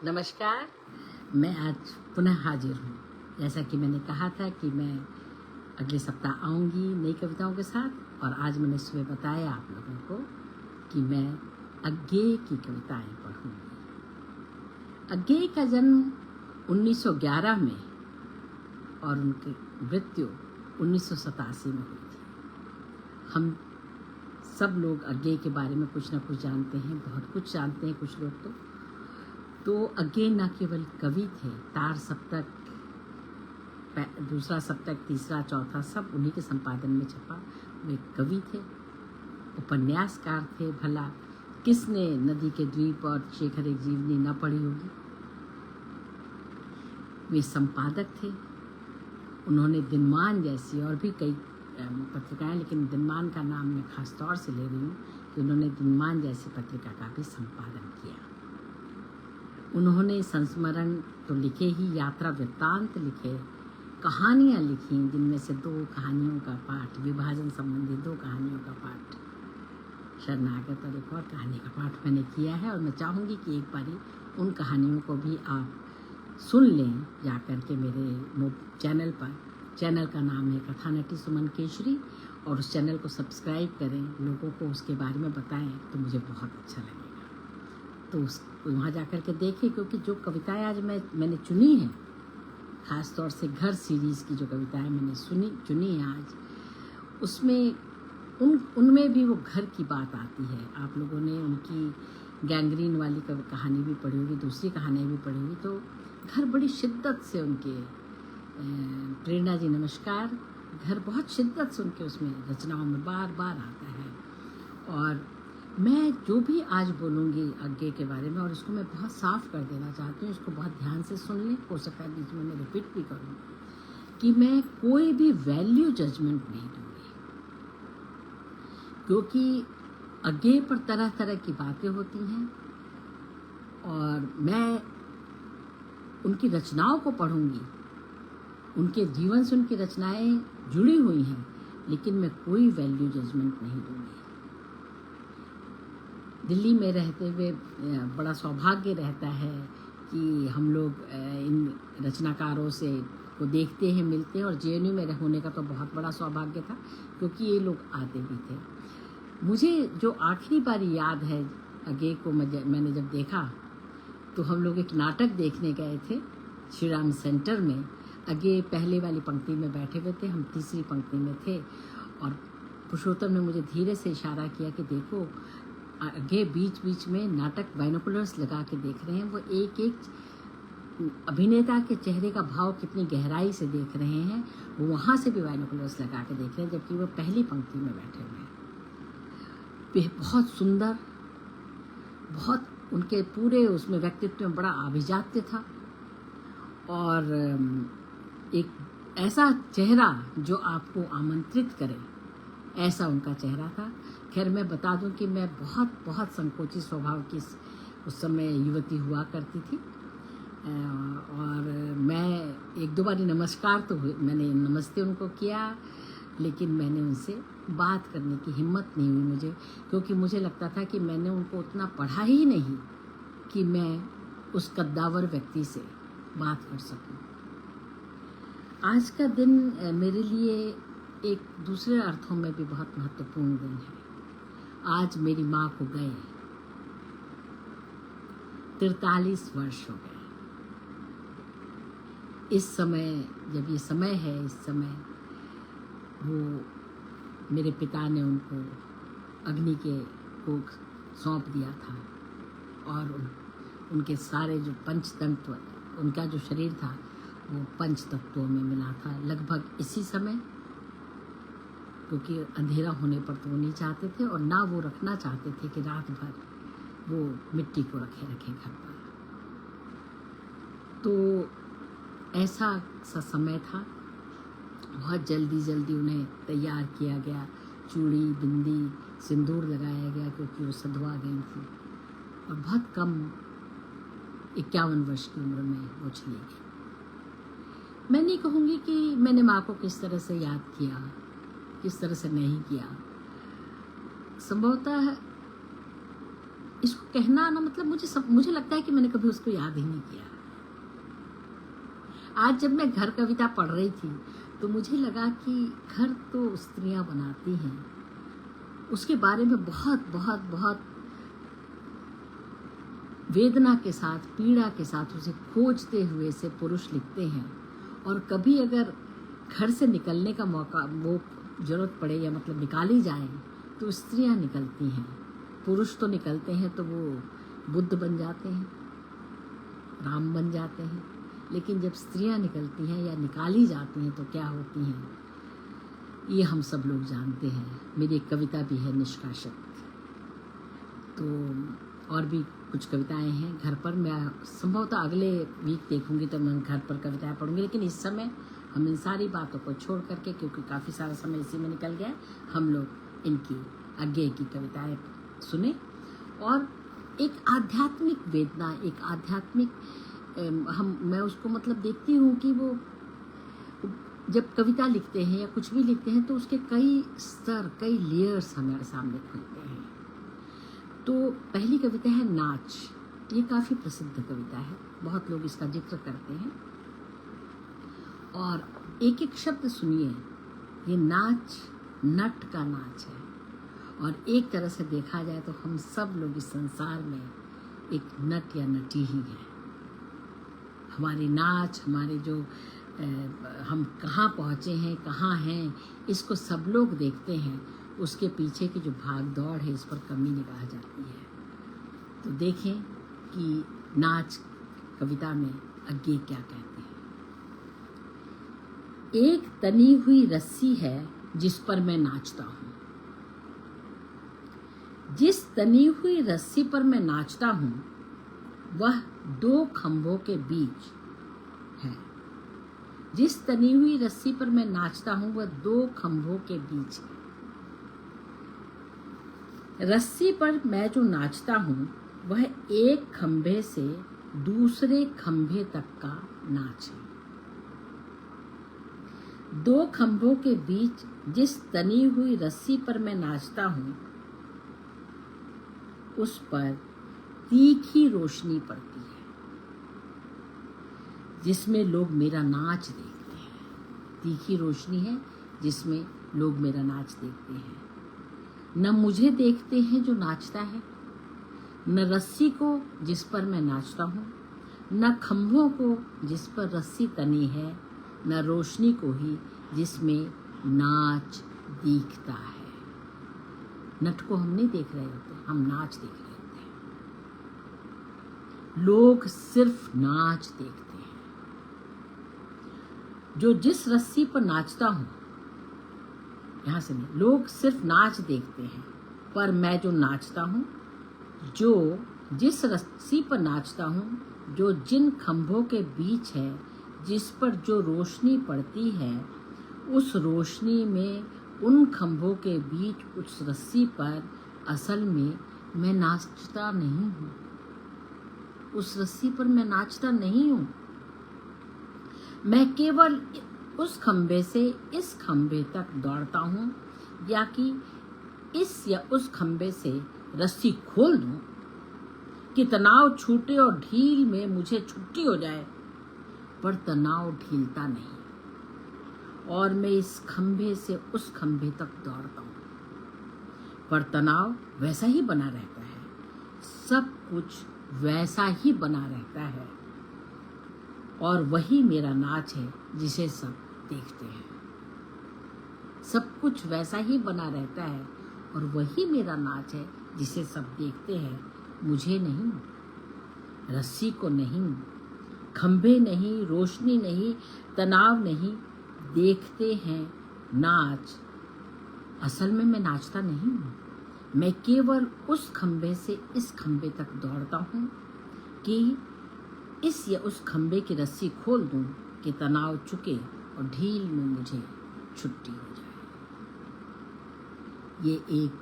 नमस्कार। मैं आज पुनः हाजिर हूँ। जैसा कि मैंने कहा था कि मैं अगले सप्ताह आऊँगी नई कविताओं के साथ, और आज मैंने सुबह बताया आप लोगों को कि मैं अज्ञेय की कविताएं पढ़ूँगी। अज्ञेय का जन्म 1911 में और उनकी मृत्यु 1987 में हुई थी। हम सब लोग अज्ञेय के बारे में कुछ ना कुछ जानते हैं, बहुत कुछ जानते हैं कुछ लोग तो अज्ञेय न केवल कवि थे, तार सप्तक, दूसरा सप्तक, तीसरा, चौथा सब उन्हीं के संपादन में छपा। वे कवि थे, उपन्यासकार थे। भला किसने नदी के द्वीप और शेखर एक जीवनी न पढ़ी होगी। वे संपादक थे। उन्होंने दिनमान जैसी और भी कई पत्रिकाएं, लेकिन दिनमान का नाम मैं खास तौर से ले रही हूँ कि उन्होंने दिनमान जैसी पत्रिका का भी संपादन किया। उन्होंने संस्मरण तो लिखे ही, यात्रा वृत्तांत लिखे, कहानियाँ लिखी, जिनमें से 2 कहानियों का पाठ, विभाजन संबंधी 2 कहानियों का पाठ, शरणागत और एक और कहानी का पाठ मैंने किया है। और मैं चाहूँगी कि एक बारी उन कहानियों को भी आप सुन लें जा कर के मेरे चैनल पर। चैनल का नाम है कथानटी सुमन केशरी, और उस चैनल को सब्सक्राइब करें, लोगों को उसके बारे में बताएं तो मुझे बहुत अच्छा लगेगा। तो वहाँ जा कर के देखें, क्योंकि जो कविताएं आज मैंने चुनी हैं, ख़ास तौर से घर सीरीज़ की जो कविताएं मैंने चुनी हैं आज, उसमें उनमें भी वो घर की बात आती है। आप लोगों ने उनकी गैंग्रीन वाली कहानी भी पढ़ी होगी, दूसरी कहानियाँ भी पढ़ी होगी, तो घर बड़ी शिद्दत से उनके, प्रेरणा जी नमस्कार, घर बहुत शिद्दत से उनके उसमें रचनाओं में बार बार आता है। और मैं जो भी आज बोलूँगी अज्ञेय के बारे में, और इसको मैं बहुत साफ कर देना चाहती हूँ, इसको बहुत ध्यान से सुन लें, हो सकता है बीच में मैं रिपीट भी करूँ, कि मैं कोई भी वैल्यू जजमेंट नहीं दूँगी, क्योंकि अज्ञेय पर तरह तरह की बातें होती हैं और मैं उनकी रचनाओं को पढ़ूँगी। उनके जीवन से उनकी रचनाएं जुड़ी हुई हैं, लेकिन मैं कोई वैल्यू जजमेंट नहीं दूँगी। दिल्ली में रहते हुए बड़ा सौभाग्य रहता है कि हम लोग इन रचनाकारों से को देखते हैं, मिलते हैं, और जेएनयू में होने का तो बहुत बड़ा सौभाग्य था, क्योंकि ये लोग आते भी थे। मुझे जो आखिरी बार याद है अज्ञेय को मैंने जब देखा, तो हम लोग एक नाटक देखने गए थे श्री राम सेंटर में। अज्ञेय पहले वाली पंक्ति में बैठे हुए थे, हम तीसरी पंक्ति में थे, और पुरुषोत्तम ने मुझे धीरे से इशारा किया कि देखो, अज्ञेय बीच बीच में नाटक बाइनोकुलर्स लगा के देख रहे हैं। वो एक एक अभिनेता के चेहरे का भाव कितनी गहराई से देख रहे हैं, वो वहाँ से भी बाइनोकुलर्स लगा के देख रहे हैं, जबकि वो पहली पंक्ति में बैठे हुए हैं। बहुत सुंदर, बहुत उनके पूरे उसमें व्यक्तित्व में बड़ा आभिजात्य था, और एक ऐसा चेहरा जो आपको आमंत्रित करे, ऐसा उनका चेहरा था। खैर, मैं बता दूं कि मैं बहुत बहुत संकोची स्वभाव की उस समय युवती हुआ करती थी, और मैं 1-2 बार नमस्कार तो मैंने नमस्ते उनको किया, लेकिन मैंने उनसे बात करने की हिम्मत नहीं हुई मुझे, क्योंकि मुझे लगता था कि मैंने उनको उतना पढ़ा ही नहीं कि मैं उस कद्दावर व्यक्ति से बात कर सकूं। आज का दिन मेरे लिए एक दूसरे अर्थों में भी बहुत महत्वपूर्ण दिन है। आज मेरी माँ को गए 43 वर्ष हो गए। इस समय, जब ये समय है, इस समय वो मेरे पिता ने उनको अग्नि के को सौंप दिया था, और उनके सारे जो पंचतत्व, उनका जो शरीर था वो पंचतत्वों में मिला था लगभग इसी समय, क्योंकि अंधेरा होने पर तो वो नहीं चाहते थे, और ना वो रखना चाहते थे कि रात भर वो मिट्टी को रखे घर पर। तो ऐसा सा समय था। बहुत जल्दी उन्हें तैयार किया गया, चूड़ी, बिंदी, सिंदूर लगाया गया, क्योंकि वो सधवा गई थी, और बहुत कम 51 वर्ष की उम्र में वो चली गई। मैं नहीं कहूँगी कि मैंने माँ को किस तरह से याद किया, किस तरह से नहीं किया। संभवतः इसको कहना ना मतलब मुझे लगता है कि मैंने कभी उसको याद ही नहीं किया। आज जब मैं घर कविता पढ़ रही थी तो मुझे लगा कि घर तो स्त्रियां बनाती हैं, उसके बारे में बहुत बहुत बहुत वेदना के साथ, पीड़ा के साथ उसे खोजते हुए से पुरुष लिखते हैं। और कभी अगर घर से निकलने का मौका वो जरूरत पड़े या मतलब निकाली जाए तो स्त्रियां निकलती हैं। पुरुष तो निकलते हैं तो वो बुद्ध बन जाते हैं, राम बन जाते हैं, लेकिन जब स्त्रियां निकलती हैं या निकाली जाती हैं तो क्या होती हैं, ये हम सब लोग जानते हैं। मेरी एक कविता भी है निष्कासित, तो और भी कुछ कविताएं हैं घर पर। मैं संभवतः अगले वीक देखूंगी तो मैं घर पर कविताएं पढ़ूंगी, लेकिन इस समय हम इन सारी बातों को छोड़ करके, क्योंकि काफ़ी सारा समय इसी में निकल गया, हम लोग इनकी आगे की कविताएं सुने। और एक आध्यात्मिक वेदना, एक आध्यात्मिक मैं उसको मतलब देखती हूँ कि वो जब कविता लिखते हैं या कुछ भी लिखते हैं तो उसके कई स्तर, कई लेयर्स हमारे सामने खुलते हैं। तो पहली कविता है नाच। ये काफ़ी प्रसिद्ध कविता है, बहुत लोग इसका जिक्र करते हैं। और एक एक शब्द सुनिए, ये नाच नट का नाच है। और एक तरह से देखा जाए तो हम सब लोग इस संसार में एक नट या नटी ही है। हमारी नाच, हमारे जो हम कहाँ पहुँचे हैं, कहाँ हैं, इसको सब लोग देखते हैं। उसके पीछे की जो भाग दौड़ है, इस पर कमी निगाह जाती है। तो देखें कि नाच कविता में आगे क्या कहते हैं। एक तनी हुई रस्सी है जिस पर मैं नाचता हूँ, जिस तनी हुई रस्सी पर मैं नाचता हूँ वह दो खंभों के बीच है। जिस तनी हुई रस्सी पर मैं नाचता हूँ वह दो खंभों के बीच है। रस्सी पर मैं जो नाचता हूँ वह एक खंभे से दूसरे खंभे तक का नाच है। दो खंभों के बीच जिस तनी हुई रस्सी पर मैं नाचता हूँ उस पर तीखी रोशनी पड़ती है जिसमें लोग मेरा नाच देखते हैं। तीखी रोशनी है जिसमें लोग मेरा नाच देखते हैं। न मुझे देखते हैं जो नाचता है, न रस्सी को जिस पर मैं नाचता हूँ, न खंभों को जिस पर रस्सी तनी है, न रोशनी को ही जिसमें नाच दिखता है। नट को हम नहीं देख रहे होते, हम नाच देख रहे होते हैं। लोग सिर्फ नाच देखते हैं। जो जिस रस्सी पर नाचता हूँ, यहाँ से नहीं, लोग सिर्फ नाच देखते हैं, पर मैं जो नाचता हूँ, जो जिस रस्सी पर नाचता हूँ, जो जिन खंभों के बीच है, जिस पर जो रोशनी पड़ती है, उस रोशनी में उन खंभों के बीच उस रस्सी पर असल में मैं नाचता नहीं हूँ। उस रस्सी पर मैं नाचता नहीं हूँ। मैं केवल उस खंभे से इस खंभे तक दौड़ता हूँ, या कि इस या उस खंभे से रस्सी खोल दूँ कि तनाव छूटे और ढील में मुझे छुट्टी हो जाए, पर तनाव ढीलता नहीं और मैं इस खंभे से उस खंभे तक दौड़ता हूँ, पर तनाव वैसा ही बना रहता है। सब कुछ वैसा ही बना रहता है और वही मेरा नाच है जिसे सब देखते हैं। सब कुछ वैसा ही बना रहता है और वही मेरा नाच है जिसे सब देखते हैं। मुझे नहीं, रस्सी को नहीं, खंभे नहीं, रोशनी नहीं, तनाव नहीं, देखते हैं नाच। असल में मैं नाचता नहीं हूँ। मैं केवल उस खंभे से इस खंभे तक दौड़ता हूँ कि इस या उस खंभे की रस्सी खोल दूँ कि तनाव चुके और ढील में मुझे छुट्टी हो जाए। ये एक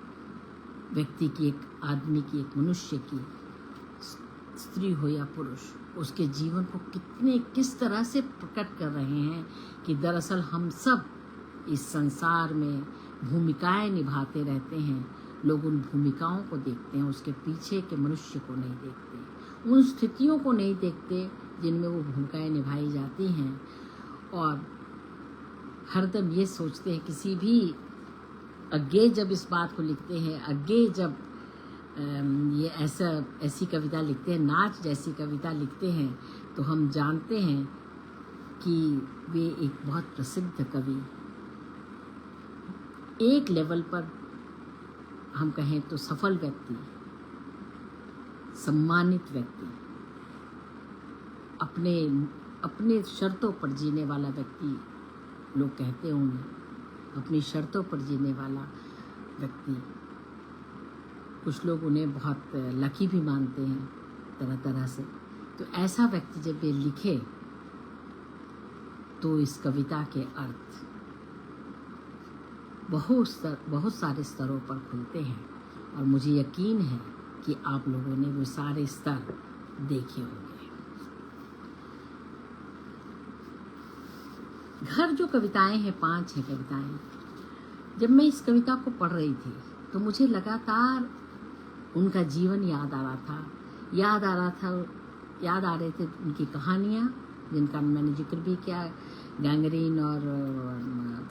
व्यक्ति की, एक आदमी की, एक मनुष्य की, स्त्री हो या पुरुष, उसके जीवन को किस तरह से प्रकट कर रहे हैं कि दरअसल हम सब इस संसार में भूमिकाएं निभाते रहते हैं, लोग उन भूमिकाओं को देखते हैं, उसके पीछे के मनुष्य को नहीं देखते, उन स्थितियों को नहीं देखते जिनमें वो भूमिकाएं निभाई जाती हैं, और हरदम ये सोचते हैं, किसी भी आगे जब इस बात को लिखते हैं, आगे जब ये ऐसी कविता लिखते हैं, नाच जैसी कविता लिखते हैं, तो हम जानते हैं कि वे एक बहुत प्रसिद्ध कवि, एक लेवल पर हम कहें तो सफल व्यक्ति, सम्मानित व्यक्ति, अपने शर्तों पर जीने वाला व्यक्ति, लोग कहते होंगे अपनी शर्तों पर जीने वाला व्यक्ति। कुछ लोग उन्हें बहुत लकी भी मानते हैं तरह तरह से। तो ऐसा व्यक्ति जब ये लिखे तो इस कविता के अर्थ बहुत सारे स्तरों पर खुलते हैं, और मुझे यकीन है कि आप लोगों ने वो सारे स्तर देखे होंगे। घर जो कविताएं हैं, 5 हैं कविताएं। जब मैं इस कविता को पढ़ रही थी तो मुझे लगातार उनका जीवन याद आ रहे थे उनकी कहानियाँ, जिनका मैंने जिक्र भी किया, गैंगरीन और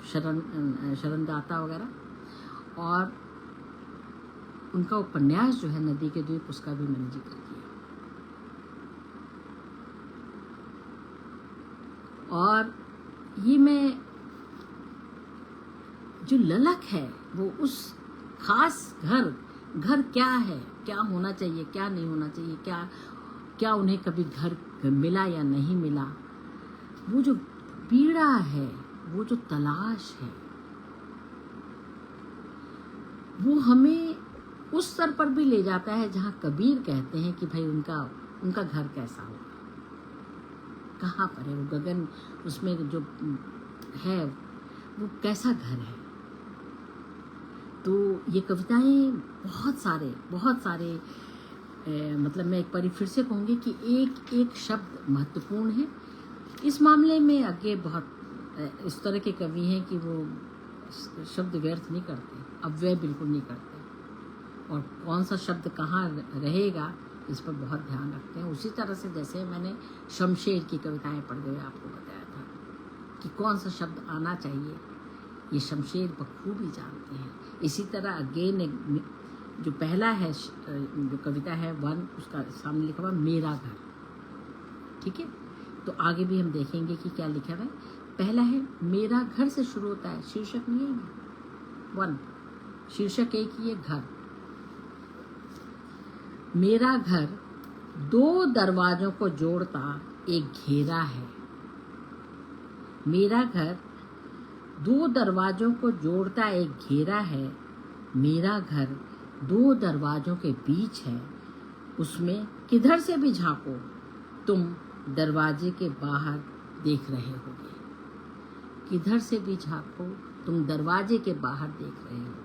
शरणदाता वगैरह, और उनका उपन्यास जो है नदी के द्वीप, उसका भी मैंने जिक्र किया। और ये मैं जो ललक है वो उस खास घर क्या है, क्या होना चाहिए, क्या नहीं होना चाहिए, क्या उन्हें कभी घर मिला या नहीं मिला, वो जो पीड़ा है, वो जो तलाश है, वो हमें उस स्तर पर भी ले जाता है जहाँ कबीर कहते हैं कि भाई उनका घर कैसा होगा, कहाँ पर है वो गगन, उसमें जो है वो कैसा घर है। तो ये कविताएं बहुत सारे मतलब मैं एक बार फिर से कहूँगी कि एक एक शब्द महत्वपूर्ण है। इस मामले में आगे बहुत इस तरह के कवि हैं कि वो शब्द व्यर्थ नहीं करते, अव्यय बिल्कुल नहीं करते, और कौन सा शब्द कहाँ रहेगा इस पर बहुत ध्यान रखते हैं। उसी तरह से जैसे मैंने शमशेर की कविताएं पढ़ते हुए आपको बताया था कि कौन सा शब्द आना चाहिए, ये शमशेर बखूबी जानते हैं। इसी तरह अगेन जो पहला है जो कविता है 1, उसका सामने लिखा हुआ मेरा घर, ठीक है। तो आगे भी हम देखेंगे कि क्या लिखा हुआ है। पहला है मेरा घर से शुरू होता है, शीर्षक नहीं है 1, शीर्षक एक ही है घर। मेरा घर 2 दरवाजों को जोड़ता एक घेरा है। मेरा घर 2 दरवाजों को जोड़ता एक घेरा है। मेरा घर 2 दरवाजों के बीच है। उसमें किधर से भी झांको तुम दरवाजे के बाहर देख रहे होगे। किधर से भी झांको तुम दरवाजे के बाहर देख रहे होगे।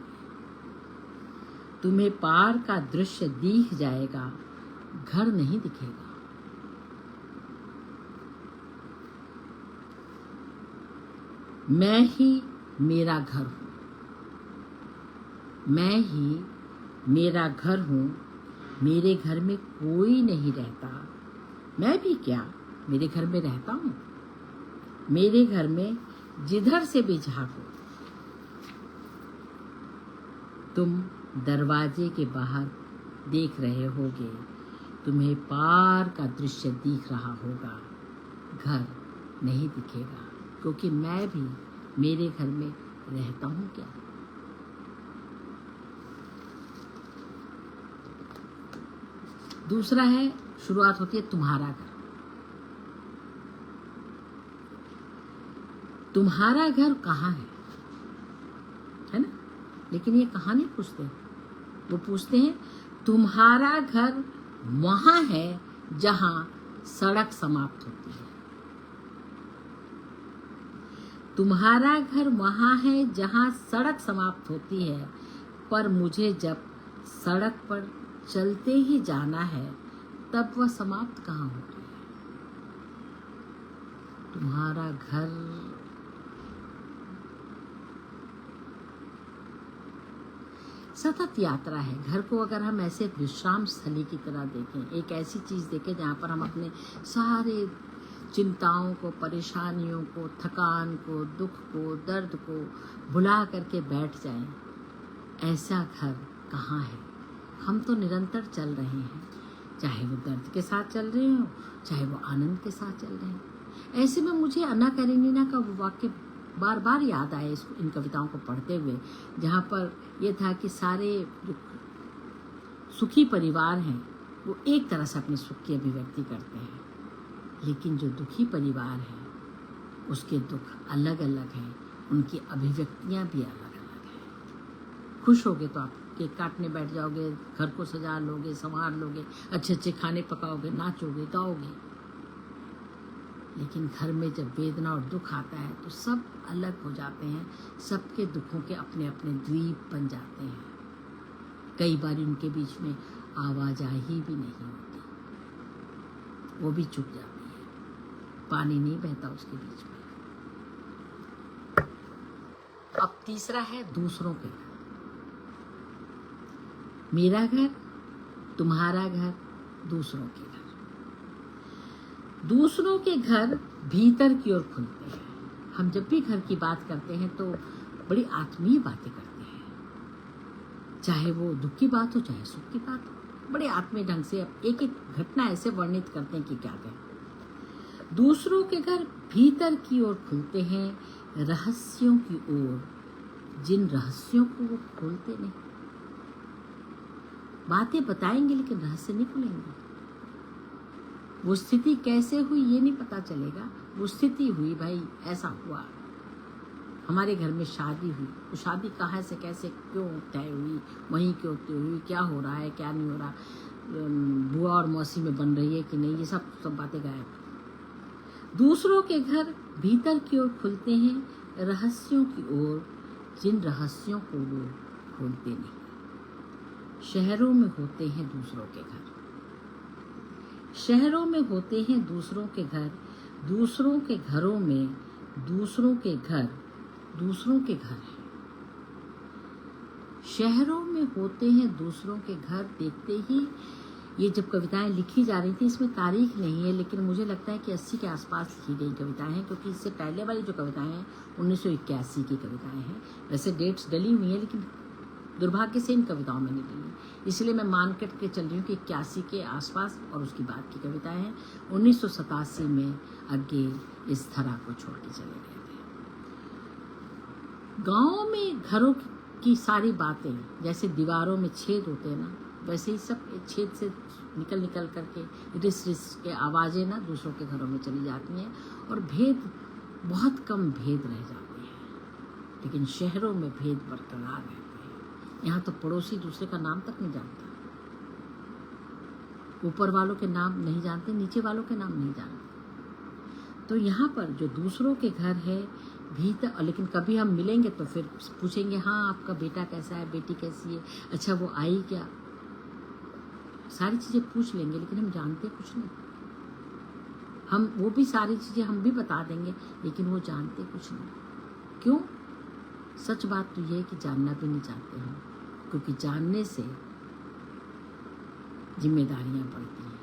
तुम्हें पार का दृश्य दिख जाएगा, घर नहीं दिखेगा। मैं ही मेरा घर हूँ। मैं ही मेरा घर हूँ। मेरे घर में कोई नहीं रहता। मैं भी क्या, मेरे घर में रहता हूँ। मेरे घर में जिधर से भी झांको तुम दरवाजे के बाहर देख रहे होगे। तुम्हें पार का दृश्य दिख रहा होगा, घर नहीं दिखेगा, क्योंकि मैं भी मेरे घर में रहता हूँ क्या। दूसरा है, शुरुआत होती है तुम्हारा घर। तुम्हारा घर कहाँ है ना। लेकिन ये कहाँ नहीं पूछते, वो पूछते हैं तुम्हारा घर वहां है जहां सड़क समाप्त होती है। तुम्हारा घर वहां है जहां सड़क समाप्त होती है, पर मुझे जब सड़क पर चलते ही जाना है तब वह समाप्त कहाँ होती है। तुम्हारा घर सतत यात्रा है। घर को अगर हम ऐसे विश्राम स्थली की तरह देखें, एक ऐसी चीज़ देखें जहाँ पर हम अपने सारे चिंताओं को, परेशानियों को, थकान को, दुख को, दर्द को भुला करके बैठ जाएं, ऐसा घर कहाँ है। हम तो निरंतर चल रहे हैं, चाहे वो दर्द के साथ चल रहे हो, चाहे वो आनंद के साथ चल रहे हैं। ऐसे में मुझे अन्ना कैरेनिना का वो वाक्य बार बार याद आए इन कविताओं को पढ़ते हुए, जहाँ पर यह था कि सारे जो सुखी परिवार हैं वो एक तरह से अपने सुख की अभिव्यक्ति करते हैं, लेकिन जो दुखी परिवार है उसके दुख अलग अलग हैं, उनकी अभिव्यक्तियाँ भी अलग अलग हैं। खुश होगे तो आप केक काटने बैठ जाओगे, घर को सजा लोगे, संवार लोगे, अच्छे अच्छे खाने पकाओगे, नाचोगे, गाओगे। लेकिन घर में जब वेदना और दुख आता है तो सब अलग हो जाते हैं, सबके दुखों के अपने अपने द्वीप बन जाते हैं। कई बार उनके बीच में आवाजाही भी नहीं होती, वो भी चुप जाती है, पानी नहीं बहता उसके बीच में। अब तीसरा है दूसरों के घर। मेरा घर, तुम्हारा घर, दूसरों के घर। दूसरों के घर भीतर की ओर खुलते हैं। हम जब भी घर की बात करते हैं तो बड़ी आत्मीय बातें करते हैं, चाहे वो दुख की बात हो चाहे सुख की बात हो, बड़े आत्मीय ढंग से एक एक घटना ऐसे वर्णित करते हैं कि क्या कहें। दूसरों के घर भीतर की ओर खुलते हैं, रहस्यों की ओर, जिन रहस्यों को वो खोलते नहीं। बातें बताएंगे लेकिन रहस्य नहीं खुलेंगे। वो स्थिति कैसे हुई ये नहीं पता चलेगा, वो स्थिति हुई, भाई ऐसा हुआ, हमारे घर में शादी हुई, वो शादी कहाँ से कैसे क्यों तय हुई, वहीं क्यों तय हुई, क्या हो रहा है क्या नहीं हो रहा, बुआ और मौसी में बन रही है कि नहीं, ये सब बातें गायब। दूसरों के घर भीतर की ओर खुलते हैं, रहस्यों की ओर, जिन रहस्यों को वो खोलते नहीं। शहरों में होते हैं दूसरों के घर, शहरों में होते हैं दूसरों के घर, दूसरों के घरों में दूसरों के घर, दूसरों के घर हैं। शहरों में होते हैं दूसरों के घर। देखते ही ये जब कविताएं लिखी जा रही थी, इसमें तारीख नहीं है, लेकिन मुझे लगता है कि 80 के आसपास लिखी गई कविताएं हैं, क्योंकि इससे पहले वाली जो कविताएं हैं 1981 की कविताएं हैं। वैसे डेट्स डली हुई हैं, लेकिन दुर्भाग्य से इन कविताओं में नहीं डली, इसलिए मैं मान के चल रही हूँ कि 81 के आसपास और उसकी बाद की कविताएं हैं। 1987 में आगे इस धरा को छोड़ के चले गए थे। गाँव में घरों की सारी बातें जैसे दीवारों में छेद होते हैं ना, वैसे ही सब छेद से निकल करके रिस के आवाज़ें ना दूसरों के घरों में चली जाती हैं, और भेद बहुत कम भेद रह जाते हैं। लेकिन शहरों में भेद बरकरार रहते हैं। यहाँ तो पड़ोसी दूसरे का नाम तक नहीं जानता, ऊपर वालों के नाम नहीं जानते, नीचे वालों के नाम नहीं जानते। तो यहाँ पर जो दूसरों के घर है भीतर, लेकिन कभी हम मिलेंगे तो फिर पूछेंगे, हाँ आपका बेटा कैसा है, बेटी कैसी है, अच्छा वो आई क्या, सारी चीज़ें पूछ लेंगे, लेकिन हम जानते कुछ नहीं। हम वो भी सारी चीज़ें हम भी बता देंगे, लेकिन वो जानते कुछ नहीं। क्यों? सच बात तो ये है कि जानना भी नहीं चाहते हम, क्योंकि जानने से जिम्मेदारियां पड़ती हैं,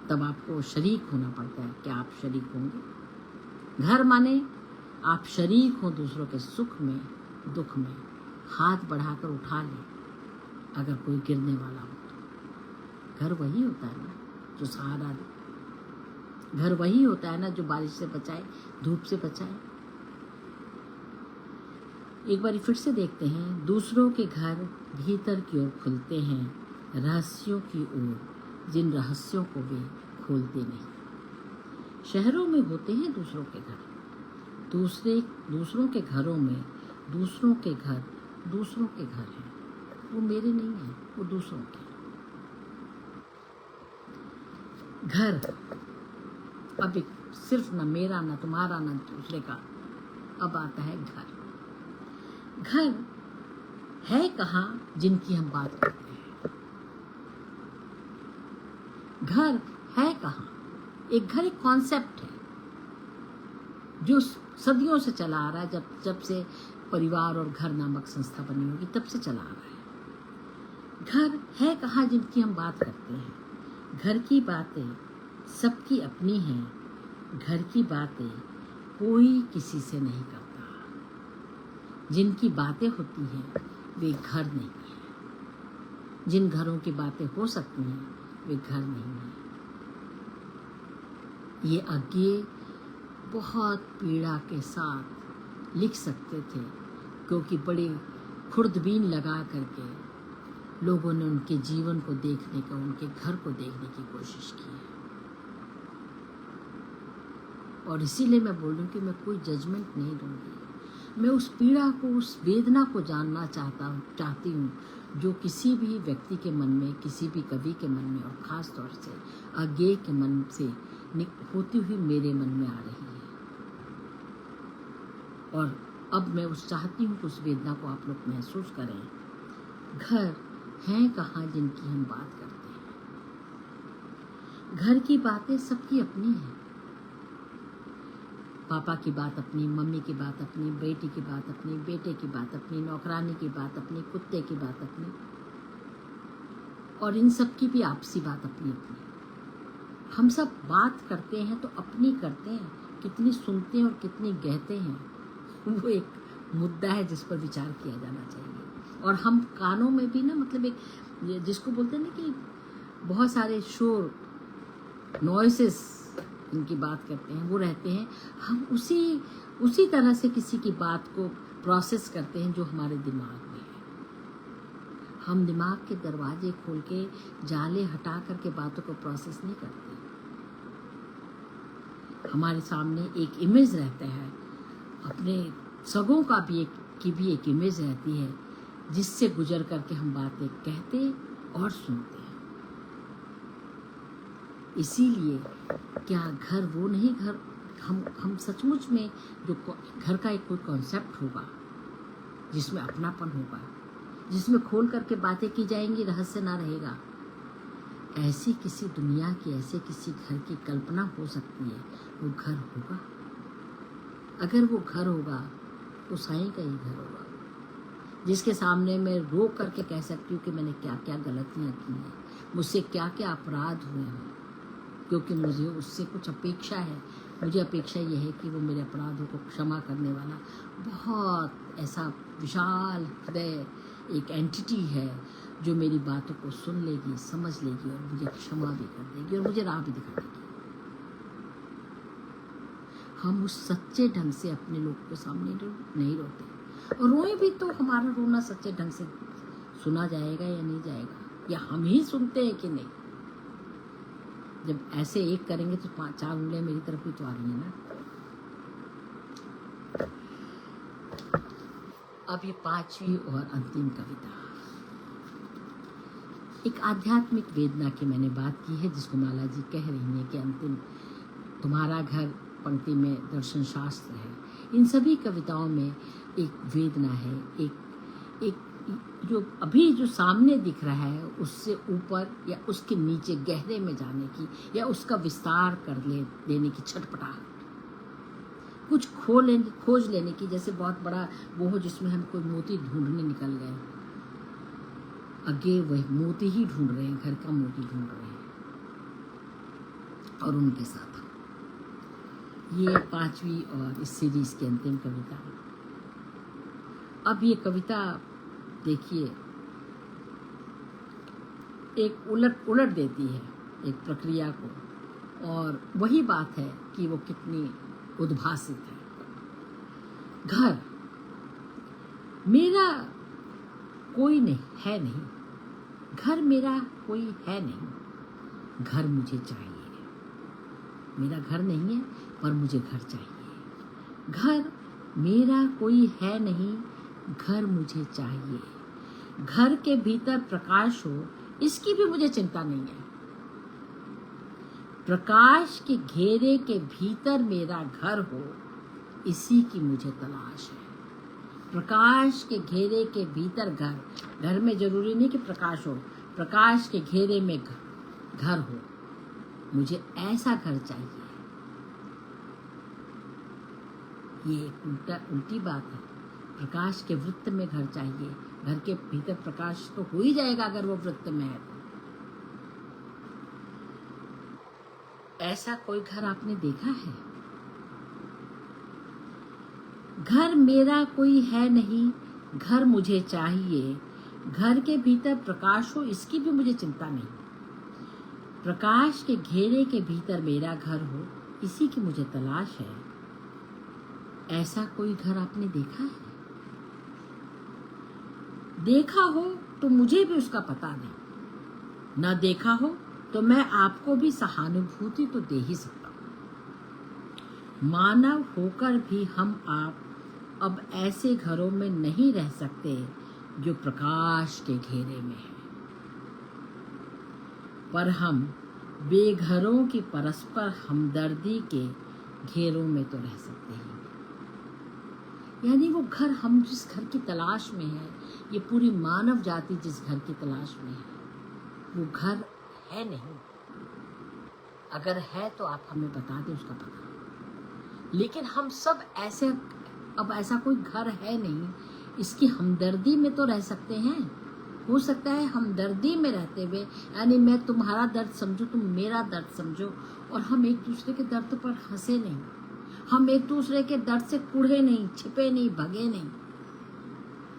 तब आपको शरीक होना पड़ता है। क्या आप शरीक होंगे? घर माने आप शरीक हो दूसरों के सुख में दुख में, हाथ बढ़ाकर उठा ले अगर कोई गिरने वाला हो तो। घर वही होता है ना जो सहारा दे, घर वही होता है ना जो बारिश से बचाए, धूप से बचाए। एक बार फिर से देखते हैं, दूसरों के घर भीतर की ओर खुलते हैं, रहस्यों की ओर, जिन रहस्यों को वे खोलते नहीं। शहरों में होते हैं दूसरों के घर, दूसरों के घरों में दूसरों के घर, दूसरों के घर हैं, वो मेरे नहीं हैं, वो दूसरों के। घर अब एक सिर्फ ना मेरा ना तुम्हारा ना दूसरे का, अब आता है घर। घर है कहाँ जिनकी हम बात करते हैं? घर है कहाँ? एक घर एक कॉन्सेप्ट है जो सदियों से चला आ रहा है, जब से परिवार और घर नामक संस्था बनी होगी तब से चला आ रहा है। घर है कहाँ जिनकी हम बात करते हैं। घर की बातें सबकी अपनी हैं, घर की बातें कोई किसी से नहीं करता। जिनकी बातें होती हैं वे घर नहीं है। जिन घरों की बातें हो सकती हैं वे घर नहीं है। ये आगे बहुत पीड़ा के साथ लिख सकते थे, क्योंकि बड़े खुर्दबीन लगा करके लोगों ने उनके जीवन को देखने का, उनके घर को देखने की कोशिश की है। और इसीलिए मैं बोल रही हूँ कि मैं कोई जजमेंट नहीं दूंगी। मैं उस पीड़ा को, उस वेदना को जानना चाहती हूँ जो किसी भी व्यक्ति के मन में, किसी भी कवि के मन में, और ख़ास तौर से आगे के मन से होती हुई मेरे मन में आ रही है। और अब मैं चाहती हूँ कि उस वेदना को आप लोग महसूस करें। घर हैं कहाँ जिनकी हम बात करते हैं। घर की बातें सबकी अपनी हैं। पापा की बात अपनी, मम्मी की बात अपनी, बेटी की बात अपनी, बेटे की बात अपनी, नौकरानी की बात अपनी, कुत्ते की बात अपनी, और इन सब की भी आपसी बात अपनी अपनी। हम सब बात करते हैं तो अपनी करते हैं, कितनी सुनते हैं और कितनी कहते हैं वो एक मुद्दा है जिस पर विचार किया जाना चाहिए। और हम कानों में भी ना, मतलब एक जिसको बोलते हैं ना कि बहुत सारे शोर, नॉइसेस इनकी बात करते हैं, वो रहते हैं। हम उसी तरह से किसी की बात को प्रोसेस करते हैं जो हमारे दिमाग में है। हम दिमाग के दरवाजे खोल के, जाले हटा करके बातों को प्रोसेस नहीं करते। हमारे सामने एक इमेज रहता है, अपने सगों का भी एक इमेज रहती है, जिससे गुजर करके हम बातें कहते और सुनते हैं। इसीलिए क्या घर वो नहीं, घर हम सचमुच में जो घर का एक कोई कॉन्सेप्ट होगा जिसमें अपनापन होगा, जिसमें खोल करके बातें की जाएंगी, रहस्य ना रहेगा, ऐसी किसी दुनिया की, ऐसे किसी घर की कल्पना हो सकती है, वो घर होगा। अगर वो घर होगा तो साईं का ही घर होगा, जिसके सामने मैं रो करके कह सकती हूँ कि मैंने क्या क्या गलतियाँ की हैं, मुझसे क्या क्या अपराध हुए हैं, क्योंकि मुझे उससे कुछ अपेक्षा है। मुझे अपेक्षा ये है कि वो मेरे अपराधों को क्षमा करने वाला बहुत ऐसा विशाल हृदय एक एंटिटी है जो मेरी बातों को सुन लेगी, समझ लेगी और मुझे क्षमा भी कर देगी और मुझे राह भी दिखा देगी। हम उस सच्चे ढंग से अपने लोगों के सामने नहीं रोते, और रोए भी तो हमारा रोना सच्चे ढंग से सुना जाएगा या नहीं जाएगा, या हम ही सुनते हैं कि नहीं। जब ऐसे एक करेंगे तो 4 उंगलियां मेरी तरफ ही तो आ रही है ना। अब ये 5वीं और अंतिम कविता, एक आध्यात्मिक वेदना की मैंने बात की है, जिसको माला जी कह रही हैं कि अंतिम तुम्हारा घर पंक्ति में दर्शन शास्त्र है। इन सभी कविताओं में एक वेदना है, एक जो अभी जो सामने दिख रहा है उससे ऊपर या उसके नीचे गहरे में जाने की, या उसका विस्तार कर देने की छटपटाहट, कुछ खोज लेने की। जैसे बहुत बड़ा वो हो जिसमें हम कोई मोती ढूंढने निकल गए, आगे वही मोती ही ढूंढ रहे हैं, घर का मोती ढूंढ रहे हैं। और उनके साथ ये 5वीं और इस सीरीज की अंतिम कविता। अब ये कविता देखिए एक उलट देती है एक प्रक्रिया को, और वही बात है कि वो कितनी उद्भासित है। घर मेरा कोई नहीं है, नहीं घर मेरा कोई है नहीं, घर मुझे चाहिए। मेरा घर नहीं है पर मुझे घर चाहिए। घर मेरा कोई है नहीं, घर मुझे चाहिए। घर के भीतर प्रकाश हो, इसकी भी मुझे चिंता नहीं है। प्रकाश के घेरे के भीतर मेरा घर हो, इसी की मुझे तलाश है। प्रकाश के घेरे के भीतर घर में जरूरी नहीं कि प्रकाश हो, प्रकाश के घेरे में घर हो, मुझे ऐसा घर चाहिए। ये एक उल्टी बात है। प्रकाश के वृत्त में घर चाहिए, घर के भीतर प्रकाश तो हो ही जाएगा अगर वो वृत्त में है तो। ऐसा कोई घर आपने देखा है? घर मेरा कोई है नहीं, घर मुझे चाहिए, घर के भीतर प्रकाश हो इसकी भी मुझे चिंता नहीं, प्रकाश के घेरे के भीतर मेरा घर हो इसी की मुझे तलाश है। ऐसा कोई घर आपने देखा है? देखा हो तो मुझे भी उसका पता नहीं, न देखा हो तो मैं आपको भी सहानुभूति तो दे ही सकता हूं। मानव होकर भी हम आप अब ऐसे घरों में नहीं रह सकते जो प्रकाश के घेरे में है, पर हम बेघरों की परस्पर हमदर्दी के घेरों में तो रह सकते हैं। यानी वो घर, हम जिस घर की तलाश में है, ये पूरी मानव जाति जिस घर की तलाश में है, वो घर है नहीं। अगर है तो आप हमें बता दें उसका पता। लेकिन हम सब ऐसे, अब ऐसा कोई घर है नहीं, इसकी हमदर्दी में तो रह सकते हैं। हो सकता है हमदर्दी में रहते हुए, यानी मैं तुम्हारा दर्द समझूं, तुम मेरा दर्द समझो, और हम एक दूसरे के दर्द पर हंसे नहीं, हम एक दूसरे के दर्द से कुढ़े नहीं, छिपे नहीं, भगे नहीं।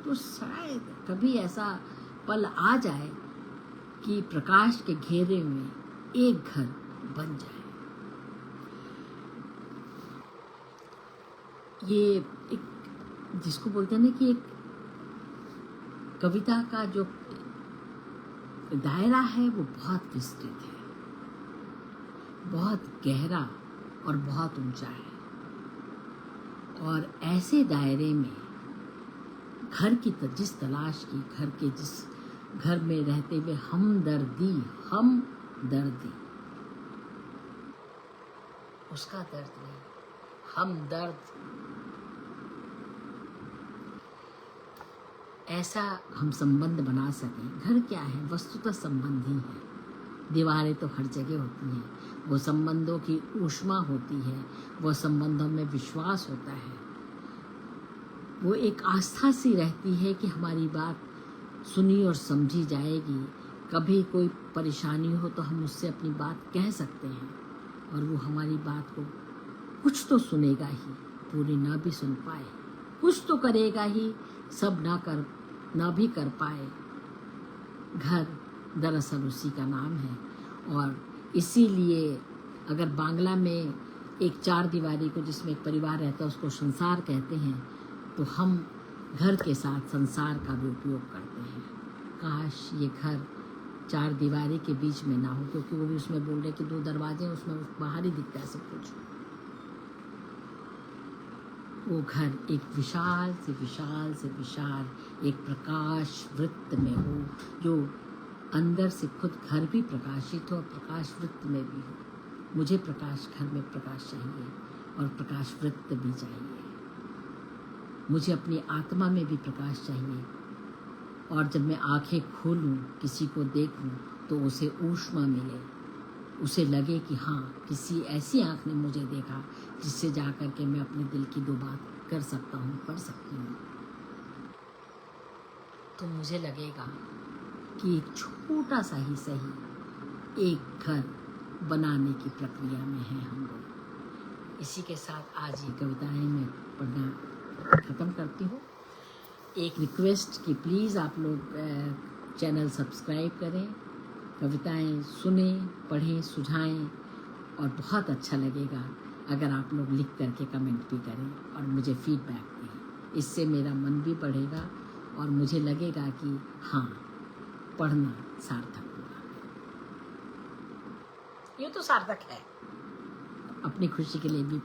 तो शायद कभी ऐसा पल आ जाए कि प्रकाश के घेरे में एक घर बन जाए। ये एक, जिसको बोलते हैं ना कि एक कविता का जो दायरा है वो बहुत विस्तृत है, बहुत गहरा और बहुत ऊंचा है। और ऐसे दायरे में घर की जिस तलाश की, घर के जिस घर में रहते हुए हमदर्दी उसका दर्द नहीं, हमदर्द, ऐसा हम संबंध बना सकें। घर क्या है? वस्तुतः संबंध ही है। दीवारें तो हर जगह होती हैं, वो संबंधों की ऊष्मा होती है, वो संबंधों में विश्वास होता है, वो एक आस्था सी रहती है कि हमारी बात सुनी और समझी जाएगी। कभी कोई परेशानी हो तो हम उससे अपनी बात कह सकते हैं और वो हमारी बात को कुछ तो सुनेगा ही, पूरी ना भी सुन पाए, कुछ तो करेगा ही, सब ना भी कर पाए। घर दरअसल उसी का नाम है। और इसीलिए अगर बांग्ला में एक चार दीवारी को, जिसमें एक परिवार रहता है, उसको संसार कहते हैं, तो हम घर के साथ संसार का भी उपयोग करते हैं। काश ये घर चार दीवारी के बीच में ना हो, क्योंकि वो भी उसमें बोल रहे कि दो दरवाजे हैं, उसमें बाहर ही दिखता है सब कुछ। वो घर एक विशाल से विशाल एक प्रकाश वृत्त में हो, जो अंदर से खुद घर भी प्रकाशित हो और प्रकाश वृत्त में भी हो। मुझे प्रकाश घर में प्रकाश चाहिए और प्रकाश वृत्त भी चाहिए। मुझे अपनी आत्मा में भी प्रकाश चाहिए, और जब मैं आंखें खोलूं, किसी को देखूं, तो उसे ऊष्मा मिले, उसे लगे कि हाँ, किसी ऐसी आंख ने मुझे देखा जिससे जाकर के मैं अपने दिल की दो बात कर सकता हूँ, पढ़ सकती हूँ। तो मुझे लगेगा कि एक छोटा सा ही सही एक घर बनाने की प्रक्रिया में है हम लोग। इसी के साथ आज ये कविताएं मैं पढ़ना ख़त्म करती हूँ। एक रिक्वेस्ट कि प्लीज़ आप लोग चैनल सब्सक्राइब करें, कविताएं सुने, पढ़ें, सुझाएं, और बहुत अच्छा लगेगा अगर आप लोग लिख करके कमेंट भी करें और मुझे फीडबैक दें। इससे मेरा मन भी बढ़ेगा और मुझे लगेगा कि हाँ, पढ़ना सार्थक हुआ। ये तो सार्थक है, अपनी खुशी के लिए भी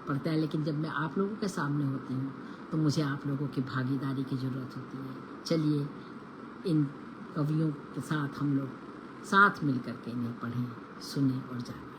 पढ़ता है, लेकिन जब मैं आप लोगों के सामने होती हूँ तो मुझे आप लोगों की भागीदारी की ज़रूरत होती है। चलिए इन कवियों के साथ हम लोग साथ मिल करके इन्हें पढ़ें, सुने और जानें।